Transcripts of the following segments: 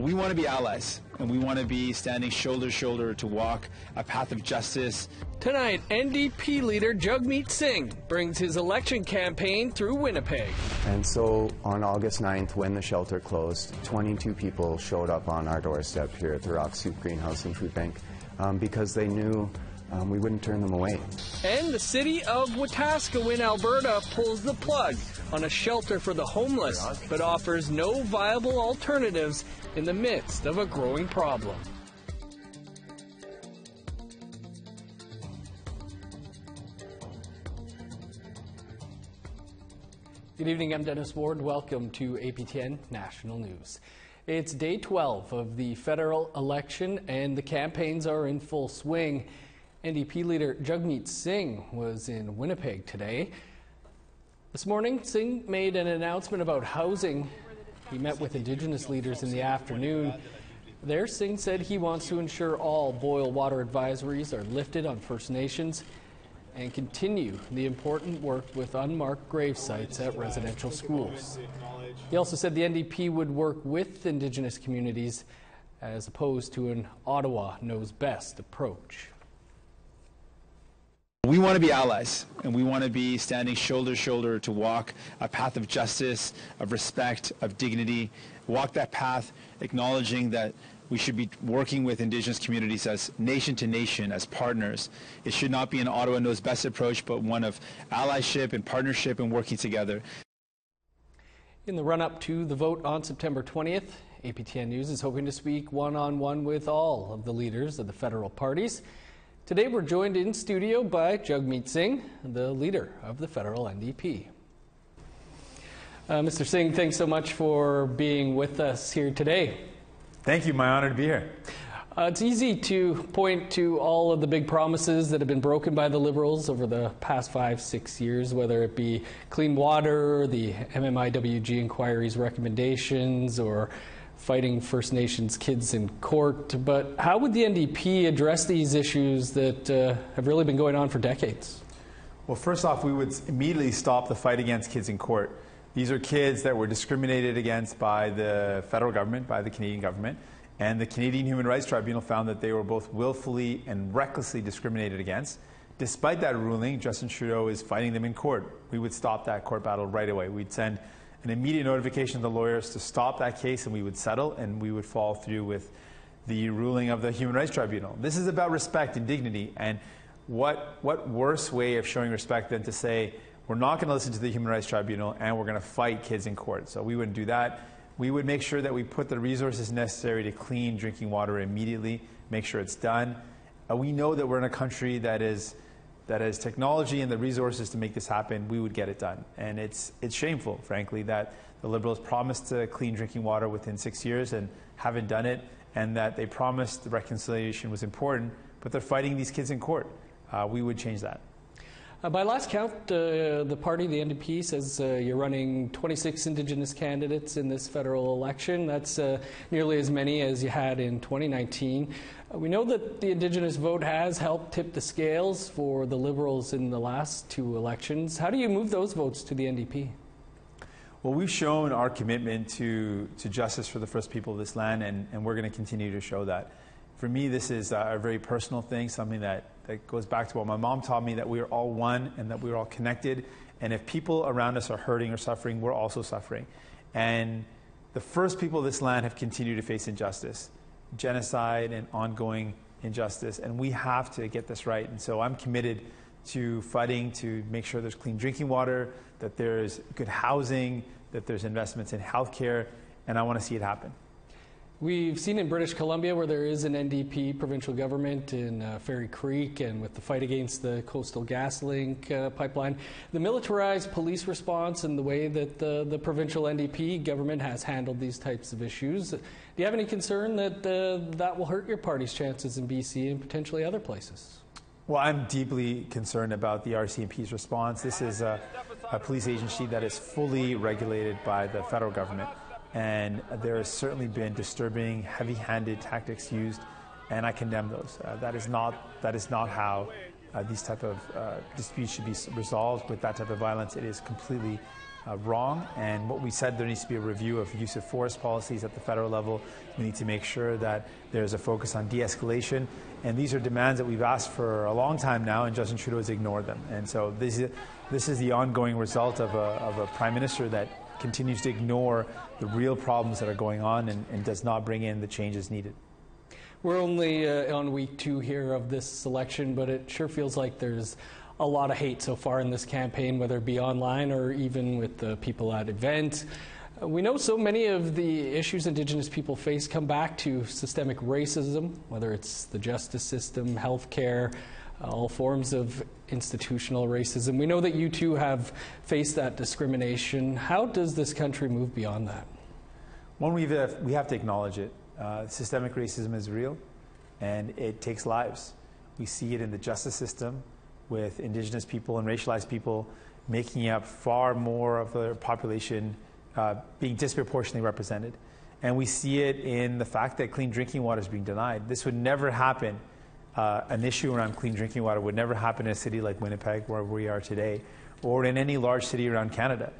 We want to be allies, and we want to be standing shoulder to shoulder to walk a path of justice. Tonight, NDP leader Jagmeet Singh brings his election campaign through Winnipeg. And so on August 9th, when the shelter closed, 22 people showed up on our doorstep here at the Rock Soup Greenhouse and Food Bank because they knew we wouldn't turn them away. And the city of Wetaskiwin, Alberta pulls the plug on a shelter for the homeless, but offers no viable alternatives in the midst of a growing problem. Good evening, I'm Dennis Ward. Welcome to APTN National News. It's day 12 of the federal election and the campaigns are in full swing. NDP leader Jagmeet Singh was in Winnipeg today. This morning, Singh made an announcement about housing. He met with Indigenous leaders in the afternoon. There, Singh said he wants to ensure all boil water advisories are lifted on First Nations and continue the important work with unmarked grave sites at residential schools. He also said the NDP would work with Indigenous communities as opposed to an Ottawa knows best approach. We want to be allies, and we want to be standing shoulder to shoulder to walk a path of justice, of respect, of dignity, walk that path acknowledging that we should be working with Indigenous communities as nation to nation, as partners. It should not be an Ottawa knows best approach, but one of allyship and partnership and working together. In the run-up to the vote on September 20th, APTN News is hoping to speak one-on-one with all of the leaders of the federal parties. Today we're joined in studio by Jagmeet Singh, the leader of the federal NDP. Mr. Singh, thanks so much for being with us here today. Thank you. My honor to be here. It's easy to point to all of the big promises that have been broken by the Liberals over the past 5-6 years, whether it be clean water, the MMIWG inquiry's recommendations, or fighting First Nations kids in court. But how would the NDP address these issues that have really been going on for decades? Well, first off, we would immediately stop the fight against kids in court. These are kids that were discriminated against by the federal government, by the Canadian government, and the Canadian Human Rights Tribunal found that they were both willfully and recklessly discriminated against. Despite that ruling, Justin Trudeau is fighting them in court. We would stop that court battle right away. We'd send an immediate notification to the lawyers to stop that case, and we would settle, and we would follow through with the ruling of the Human Rights Tribunal. This is about respect and dignity, and what worse way of showing respect than to say, we're not going to listen to the Human Rights Tribunal, and we're going to fight kids in court. So we wouldn't do that. We would make sure that we put the resources necessary to clean drinking water immediately, make sure it's done. We know that we're in a country that has technology and the resources to make this happen. We would get it done. And it's shameful, frankly, that the Liberals promised to clean drinking water within 6 years and haven't done it, and that they promised the reconciliation was important, but they're fighting these kids in court. We would change that. By last count, the party, the NDP, says you're running 26 Indigenous candidates in this federal election. That's nearly as many as you had in 2019. We know that the Indigenous vote has helped tip the scales for the Liberals in the last two elections. How do you move those votes to the NDP? Well, we've shown our commitment to justice for the First People of this land, and we're going to continue to show that. For me, this is a very personal thing, something that goes back to what my mom taught me, that we are all one and that we're all connected. And if people around us are hurting or suffering, we're also suffering. And the First People of this land have continued to face injustice, genocide and ongoing injustice, and we have to get this right. And so I'm committed to fighting to make sure there's clean drinking water, that there's good housing, that there's investments in healthcare, and I want to see it happen. We've seen in British Columbia, where there is an NDP provincial government in Fairy Creek, and with the fight against the Coastal GasLink pipeline, the militarized police response and the way that the provincial NDP government has handled these types of issues. Do you have any concern that that will hurt your party's chances in BC and potentially other places? Well, I'm deeply concerned about the RCMP's response. This is a police agency that is fully regulated by the federal government. And there has certainly been disturbing, heavy-handed tactics used, and I condemn those. That is not how these type of disputes should be resolved with that type of violence. It is completely wrong. And what we said, there needs to be a review of use of force policies at the federal level. We need to make sure that there's a focus on de-escalation. And these are demands that we've asked for a long time now, and Justin Trudeau has ignored them. And so this is the ongoing result of a prime minister that continues to ignore the real problems that are going on and does not bring in the changes needed. We're only on week 2 here of this election, but it sure feels like there's a lot of hate so far in this campaign, whether it be online or even with the people at events. We know so many of the issues Indigenous people face come back to systemic racism, whether it's the justice system, healthcare, all forms of institutional racism. We know that you too have faced that discrimination. How does this country move beyond that? One, we have to acknowledge it. Systemic racism is real, and it takes lives. We see it in the justice system with Indigenous people and racialized people making up far more of their population being disproportionately represented. And we see it in the fact that clean drinking water is being denied. This would never happen. An issue around clean drinking water would never happen in a city like Winnipeg, where we are today, or in any large city around Canada.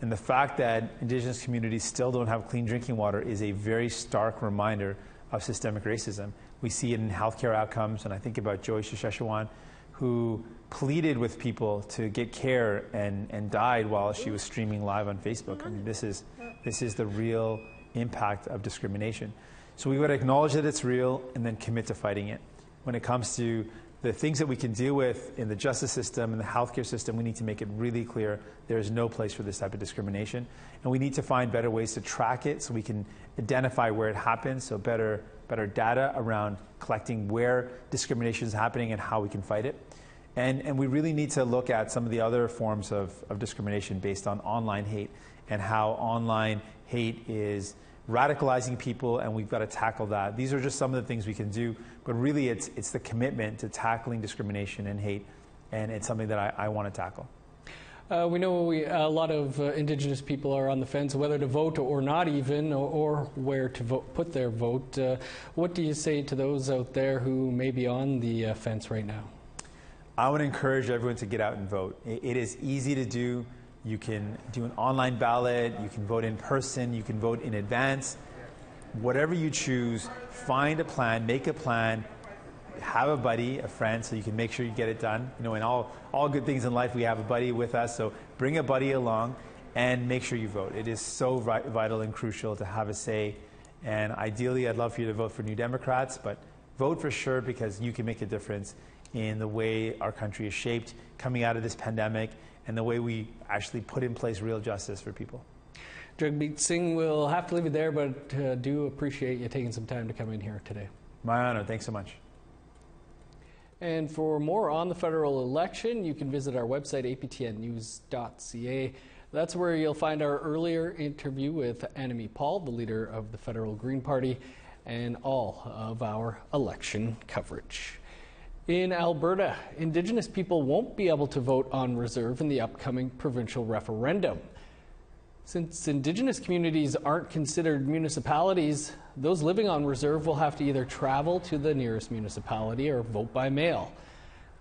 And the fact that Indigenous communities still don't have clean drinking water is a very stark reminder of systemic racism. We see it in healthcare outcomes, and I think about Joy Saskatchewan, who pleaded with people to get care and died while she was streaming live on Facebook. I mean, this is the real impact of discrimination. So we've got to acknowledge that it's real and then commit to fighting it. When it comes to the things that we can deal with in the justice system and the healthcare system, we need to make it really clear there is no place for this type of discrimination. And we need to find better ways to track it so we can identify where it happens, so better data around collecting where discrimination is happening and how we can fight it. And we really need to look at some of the other forms of discrimination based on online hate and how online hate is radicalizing people, and we've got to tackle that. These are just some of the things we can do, but really it's the commitment to tackling discrimination and hate, and it's something that I want to tackle. We know a lot of Indigenous people are on the fence whether to vote or not even, or where to put their vote. What do you say to those out there who may be on the fence right now? I would encourage everyone to get out and vote. It is easy to do. You can do an online ballot, you can vote in person, you can vote in advance. Whatever you choose, find a plan, make a plan, have a buddy, a friend, so you can make sure you get it done. You know, in all good things in life, we have a buddy with us, so bring a buddy along and make sure you vote. It is so vital and crucial to have a say. And ideally, I'd love for you to vote for New Democrats, but vote for sure, because you can make a difference in the way our country is shaped coming out of this pandemic and the way we actually put in place real justice for people. Jagmeet Singh, we'll have to leave it there, but do appreciate you taking some time to come in here today. My honor. Thanks so much. And for more on the federal election, you can visit our website, aptnnews.ca. That's where you'll find our earlier interview with Annamie Paul, the leader of the federal Green Party, and all of our election coverage. In Alberta, Indigenous people won't be able to vote on reserve in the upcoming provincial referendum. Since Indigenous communities aren't considered municipalities, those living on reserve will have to either travel to the nearest municipality or vote by mail.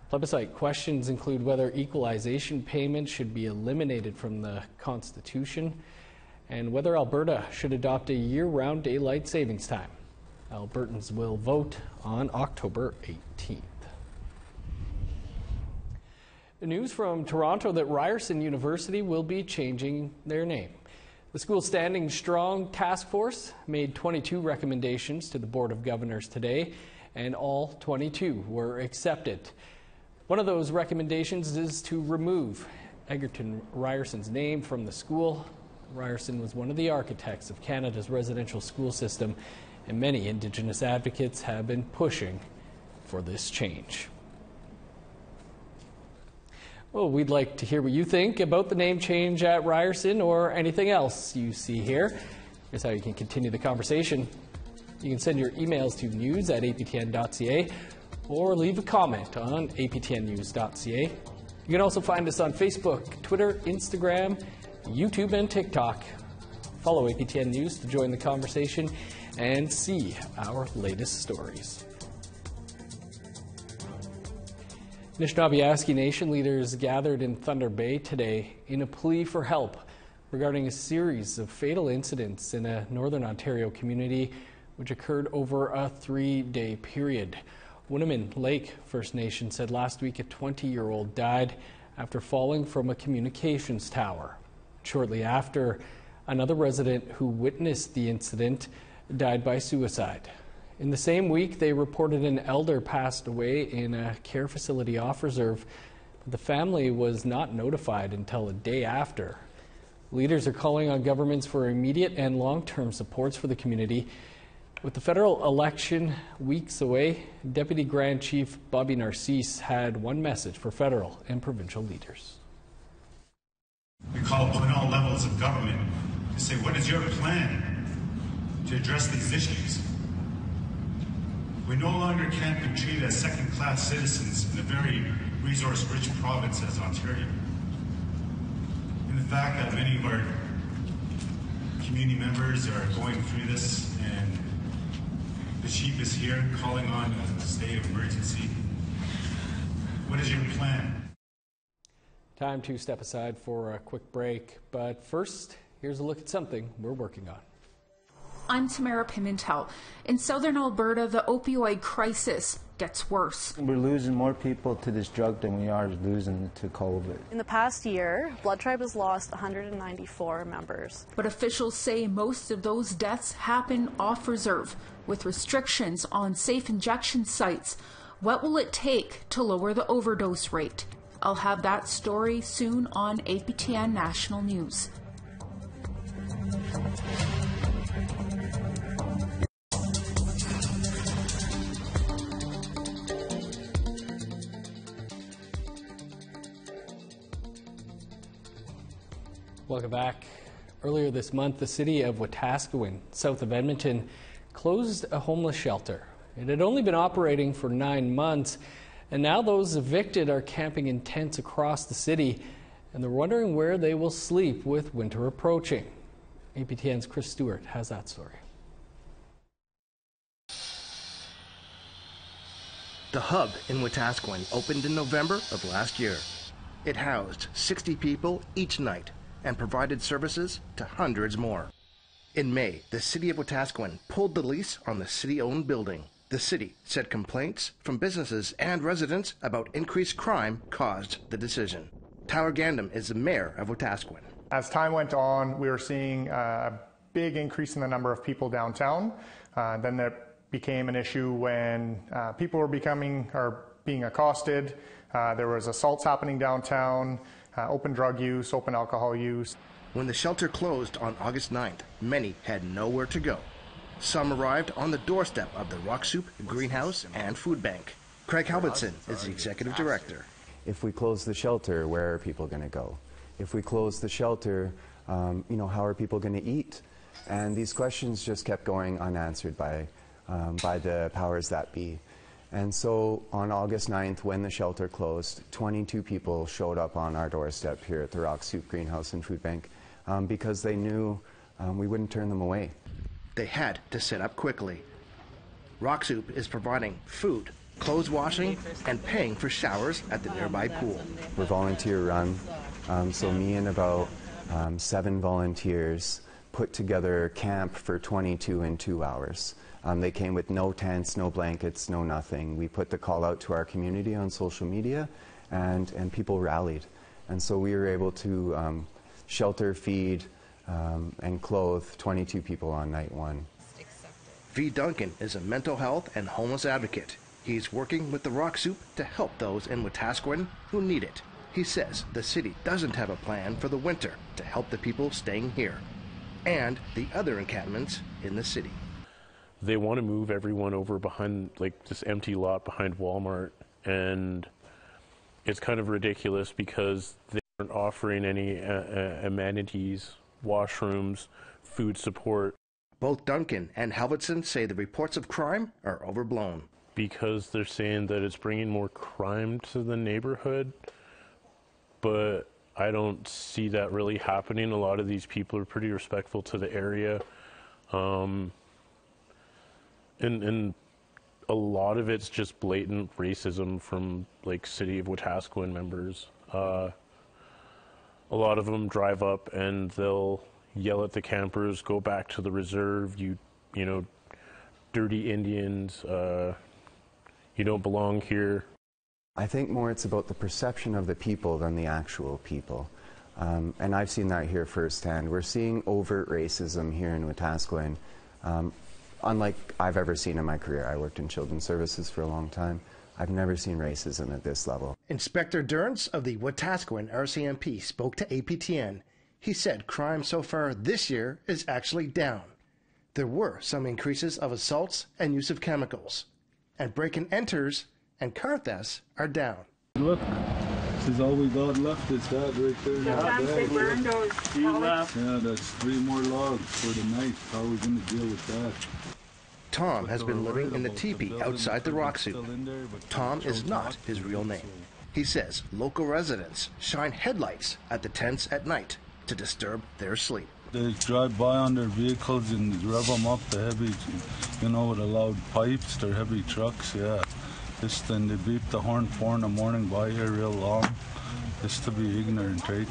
Plebiscite questions include whether equalization payments should be eliminated from the Constitution and whether Alberta should adopt a year-round daylight savings time. Albertans will vote on October 18th. News from Toronto that Ryerson University will be changing their name. The school's Standing Strong Task Force made 22 recommendations to the Board of Governors today, and all 22 were accepted. One of those recommendations is to remove Egerton Ryerson's name from the school. Ryerson was one of the architects of Canada's residential school system, and many Indigenous advocates have been pushing for this change. Well, we'd like to hear what you think about the name change at Ryerson or anything else you see here. Here's how you can continue the conversation. You can send your emails to news@aptn.ca or leave a comment on aptnnews.ca. You can also find us on Facebook, Twitter, Instagram, YouTube, and TikTok. Follow APTN News to join the conversation and see our latest stories. Anishinaabe Nation leaders gathered in Thunder Bay today in a plea for help regarding a series of fatal incidents in a Northern Ontario community which occurred over a 3-day period. Winniman Lake First Nation said last week a 20-year-old died after falling from a communications tower. Shortly after, another resident who witnessed the incident died by suicide. In the same week, they reported an elder passed away in a care facility off reserve. The family was not notified until a day after. Leaders are calling on governments for immediate and long-term supports for the community. With the federal election weeks away, Deputy Grand Chief Bobby Narcisse had one message for federal and provincial leaders. We call upon all levels of government to say, what is your plan to address these issues? We no longer can't be treated as second-class citizens in a very resource-rich province as Ontario. And the fact that many of our community members are going through this, and the chief is here calling on a state of emergency. What is your plan? Time to step aside for a quick break, but first, here's a look at something we're working on. I'm Tamara Pimentel. In southern Alberta, the opioid crisis gets worse. We're losing more people to this drug than we are losing to COVID. In the past year, Blood Tribe has lost 194 members. But officials say most of those deaths happen off reserve, with restrictions on safe injection sites. What will it take to lower the overdose rate? I'll have that story soon on APTN National News. Welcome back. Earlier this month, the city of Wetaskiwin, south of Edmonton, closed a homeless shelter. It had only been operating for 9 months, and now those evicted are camping in tents across the city, and they're wondering where they will sleep with winter approaching. APTN's Chris Stewart has that story. The hub in Wetaskiwin opened in November of last year. It housed 60 people each night and provided services to hundreds more. In May, the city of Wetaskiwin pulled the lease on the city-owned building. The city said complaints from businesses and residents about increased crime caused the decision. Tyler Gandam is the mayor of Wetaskiwin. As time went on, we were seeing a big increase in the number of people downtown. Then there became an issue when people were being accosted. There was assaults happening downtown, open drug use, open alcohol use. When the shelter closed on August 9th, many had nowhere to go. Some arrived on the doorstep of the Rock Soup Greenhouse and Food Bank. Craig Halbertson is the executive director. If we close the shelter, where are people going to go? If we close the shelter, how are people going to eat? And these questions just kept going unanswered by the powers that be. And so on August 9th, when the shelter closed, 22 people showed up on our doorstep here at the Rock Soup Greenhouse and Food Bank because they knew we wouldn't turn them away. They had to set up quickly. Rock Soup is providing food, clothes washing, and paying for showers at the nearby pool. We're volunteer run, so me and about 7 volunteers put together camp for 22 in 2 hours. They came with no tents, no blankets, no nothing. We put the call out to our community on social media, and people rallied. And so we were able to shelter, feed, and clothe 22 people on night 1. V. Duncan is a mental health and homeless advocate. He's working with the Rock Soup to help those in Wetaskiwin who need it. He says the city doesn't have a plan for the winter to help the people staying here and the other encampments in the city. They want to move everyone over behind this empty lot behind Walmart, and it's kind of ridiculous because they aren't offering any amenities, washrooms, food support. Both Duncan and Halvertson say the reports of crime are overblown. Because they're saying that it's bringing more crime to the neighborhood, but I don't see that really happening. A lot of these people are pretty respectful to the area. And a lot of it's just blatant racism from city of Wetaskiwin members. a lot of them drive up and they'll yell at the campers, go back to the reserve, you know, dirty Indians, you don't belong here. I think more it's about the perception of the people than the actual people. And I've seen that here firsthand. We're seeing overt racism here in Wetaskiwin, unlike I've ever seen in my career. I worked in children's services for a long time. I've never seen racism at this level. Inspector Durns of the Wetaskiwin RCMP spoke to APTN. He said crime so far this year is actually down. There were some increases of assaults and use of chemicals. And break-and-enters and car thefts are down. Look, this is all we got left is that right there. They burned those pallets. Yeah, that's 3 more logs for the night. How are we going to deal with that? Tom has been living in the teepee outside the rock soup. Tom is not his real name. He says local residents shine headlights at the tents at night to disturb their sleep. They drive by on their vehicles and rev them up, the heavy, you know, with the loud pipes, they're heavy trucks, yeah. Then they beep the horn 4 in the morning by here real long, just to be ignorant, right?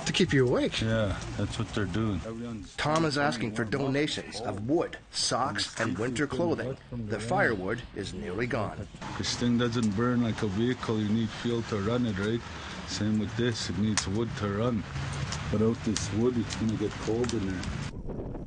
To keep you awake? Yeah, that's what they're doing. Tom is asking for donations of wood, socks, and winter clothing. The firewood is nearly gone. This thing doesn't burn like a vehicle, you need fuel to run it, right? Same with this, it needs wood to run. Without this wood, it's going to get cold in there.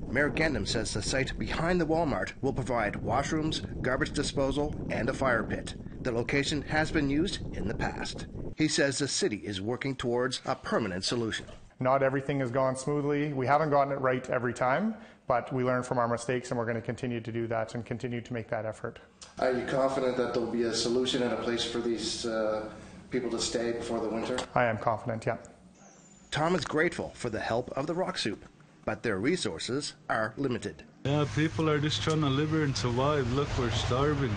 Mayor Gendham says the site behind the Walmart will provide washrooms, garbage disposal, and a fire pit. The location has been used in the past. He says the city is working towards a permanent solution. Not everything has gone smoothly. We haven't gotten it right every time, but we learn from our mistakes, and we're going to continue to do that and continue to make that effort. Are you confident that there will be a solution and a place for these people to stay before the winter? I am confident, yeah. Tom is grateful for the help of the Rock Soup, but their resources are limited. Yeah, people are just trying to live here and survive. Look, we're starving.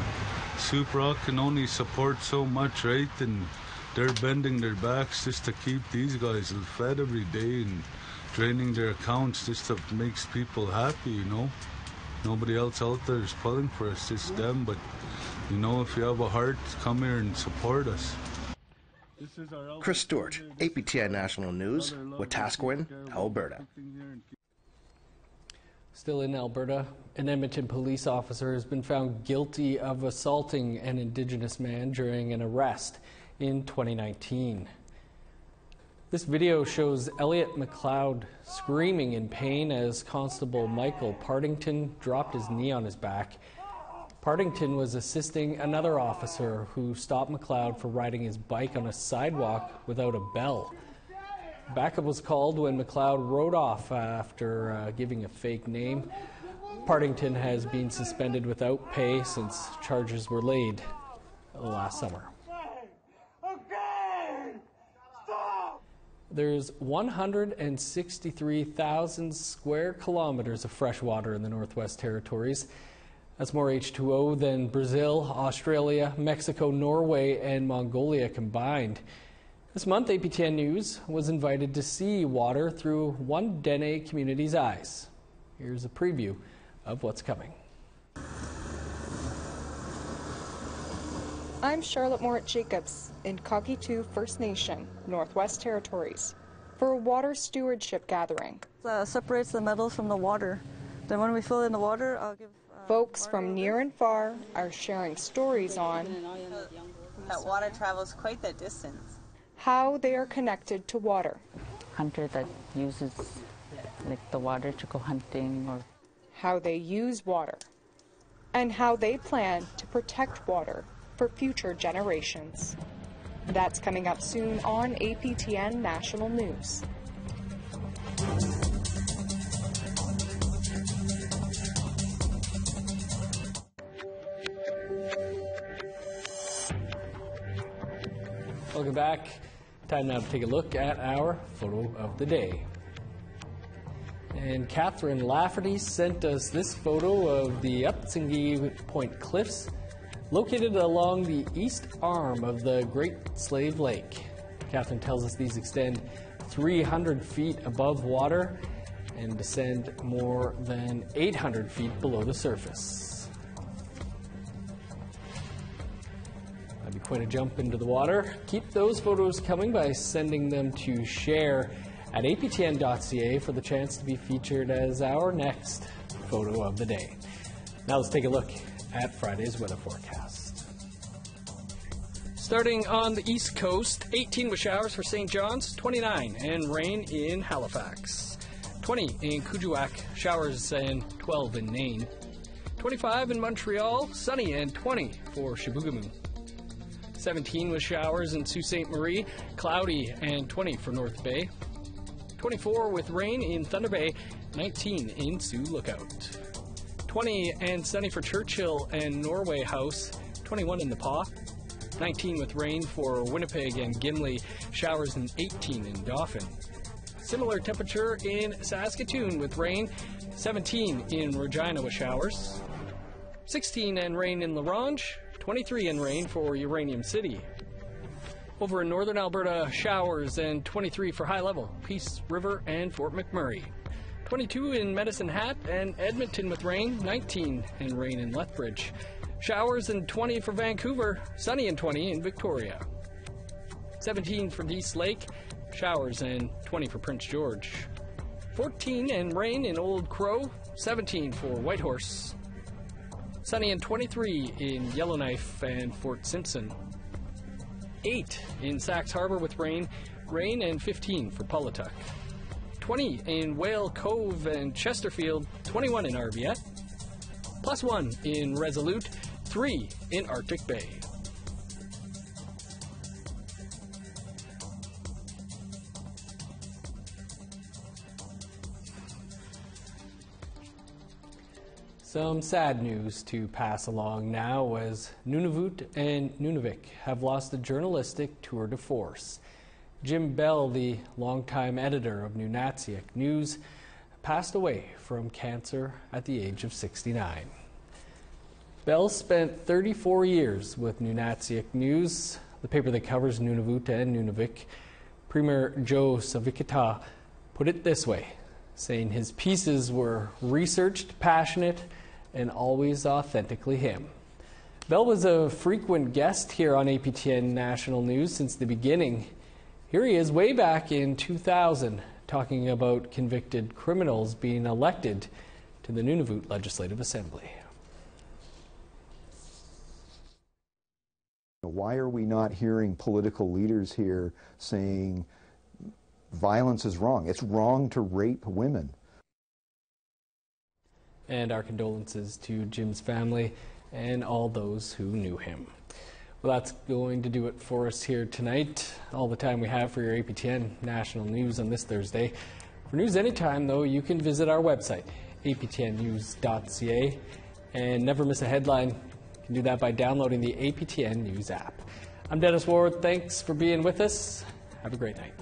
Soup Rock can only support so much, right? And they're bending their backs just to keep these guys fed every day and draining their accounts just to makes people happy, you know? Nobody else out there is pulling for us, just them. But, you know, if you have a heart, come here and support us. Chris Stewart, APTN National News, Wetaskiwin, Alberta. Still in Alberta, an Edmonton police officer has been found guilty of assaulting an Indigenous man during an arrest in 2019. This video shows Elliot McLeod screaming in pain as Constable Michael Partington dropped his knee on his back. Partington was assisting another officer who stopped McLeod for riding his bike on a sidewalk without a bell. Backup was called when McLeod rode off after giving a fake name. Partington has been suspended without pay since charges were laid last summer. There's 163,000 square kilometers of fresh water in the Northwest Territories. That's more H2O than Brazil, Australia, Mexico, Norway, and Mongolia combined. This month, APTN News was invited to see water through one Dene community's eyes. Here's a preview of what's coming. I'm Charlotte Morit-Jacobs in Cockatoo First Nation, Northwest Territories, for a water stewardship gathering. Separates the metals from the water. Then when we fill in the water, I'll give... Folks from near and far are sharing stories on that water travels quite that distance. How they are connected to water. Hunter that uses like the water to go hunting, or how they use water, and how they plan to protect water for future generations. That's coming up soon on APTN National News. Welcome back. Time now to take a look at our photo of the day. And Catherine Lafferty sent us this photo of the Upsingi Point Cliffs, located along the east arm of the Great Slave Lake. Catherine tells us these extend 300 feet above water and descend more than 800 feet below the surface. That'd be quite a jump into the water. Keep those photos coming by sending them to share at aptn.ca for the chance to be featured as our next photo of the day. Now let's take a look at Friday's weather forecast. Starting on the East Coast, 18 with showers for St. John's, 29 and rain in Halifax, 20 in Kuujjuaq, showers and 12 in Nain, 25 in Montreal, sunny and 20 for Chibougamau, 17 with showers in Sault Ste. Marie, cloudy and 20 for North Bay, 24 with rain in Thunder Bay, 19 in Sioux Lookout, 20 and sunny for Churchill and Norway House, 21 in Nepaw, 19 with rain for Winnipeg and Gimli, showers and 18 in Dauphin. Similar temperature in Saskatoon with rain, 17 in Regina with showers, 16 and rain in La Ronge, 23 and rain for Uranium City. Over in northern Alberta, showers and 23 for High Level, Peace River and Fort McMurray. 22 in Medicine Hat and Edmonton with rain, 19 and rain in Lethbridge. Showers and 20 for Vancouver, sunny and 20 in Victoria. 17 for Dease Lake, showers and 20 for Prince George. 14 and rain in Old Crow, 17 for Whitehorse. Sunny and 23 in Yellowknife and Fort Simpson. 8 in Sax Harbor with rain, and 15 for Pawlatuck. 20 in Whale Cove and Chesterfield, 21 in Arviat. +1 in Resolute, 3 in Arctic Bay. Some sad news to pass along now as Nunavut and Nunavik have lost a journalistic tour de force. Jim Bell, the longtime editor of Nunatsiaq News, passed away from cancer at the age of 69. Bell spent 34 years with Nunatsiaq News, the paper that covers Nunavut and Nunavik. Premier Joe Savikata put it this way, saying his pieces were researched, passionate, and always authentically him. Bell was a frequent guest here on APTN National News since the beginning. Here he is way back in 2000 talking about convicted criminals being elected to the Nunavut Legislative Assembly. Why are we not hearing political leaders here saying violence is wrong? It's wrong to rape women. And our condolences to Jim's family and all those who knew him. Well, that's going to do it for us here tonight. All the time we have for your APTN National News on this Thursday. For news anytime, though, you can visit our website, aptnnews.ca, and never miss a headline. You can do that by downloading the APTN News app. I'm Dennis Ward. Thanks for being with us. Have a great night.